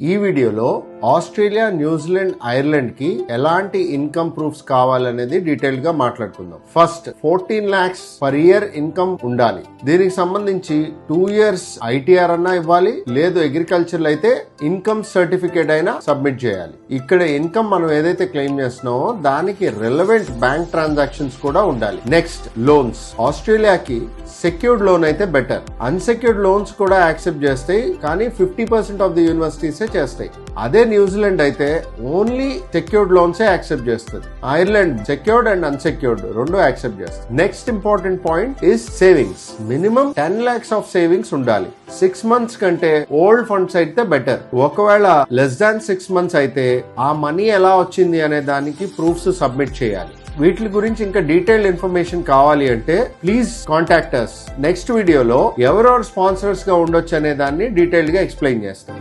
ఈ వీడియోలో Australia, New Zealand, Ireland కి ఎలాంటి ఇన్కమ్ ప్రూఫ్స్ కావాలనేది డీటెయిల్ గా మాట్లాడుకుందాం. First 14 lakhs per year income ఉండాలి. దీనికి సంబంధించి 2 years ITR అన్నా ఇవ్వాలి, లేదు అగ్రికల్చర్ అయితే ఇన్కమ్ సర్టిఫికేట్ అయినా సబ్మిట్ చేయాలి. ఇక్కడ ఇన్కమ్ మనం ఏదైతే క్లెయిమ్ చేస్తున్నామో దానికి రిలవెంట్ బ్యాంక్ ట్రాన్సాక్షన్స్ కూడా ఉండాలి. Next loans. ఆస్ట్రేలియాకి సెక్యూర్డ్ లోన్ అయితే బెటర్. అన్సెక్యూర్డ్ లోన్స్ కూడా యాక్సెప్ట్ చేస్తాయి, కానీ 50% ఆఫ్ ది యూనివర్సిటీసే చేస్తాయి. అదే న్యూజిలాండ్ అయితే ఓన్లీ సెక్యూర్డ్ లోన్సే యాక్సెప్ట్ చేస్తుంది. ఐర్లాండ్ సెక్యూర్డ్ అండ్ అన్సెక్యూర్డ్ రెండు యాక్సెప్ట్ చేస్తుంది. Next important point is savings. Minimum 10 lakhs of savings ఉండాలి. 6 months కంటే ఓల్డ్ ఫండ్స్ అయితే బెటర్. ఒకవేళ లెస్ దాన్ 6 months అయితే ఆ మనీ ఎలా వచ్చింది అనే దానికి ప్రూఫ్స్ సబ్మిట్ చేయాలి. వీటి గురించి ఇంకా డీటెయిల్డ్ ఇన్ఫర్మేషన్ కావాలి అంటే ప్లీజ్ కాంటాక్ట్ us. నెక్స్ట్ వీడియోలో ఎవరెవరు స్పాన్సర్స్ గా ఉండొచ్చు అనే దాన్ని డీటెయిల్డ్ గా ఎక్స్ప్లెయిన్ చేస్తాం.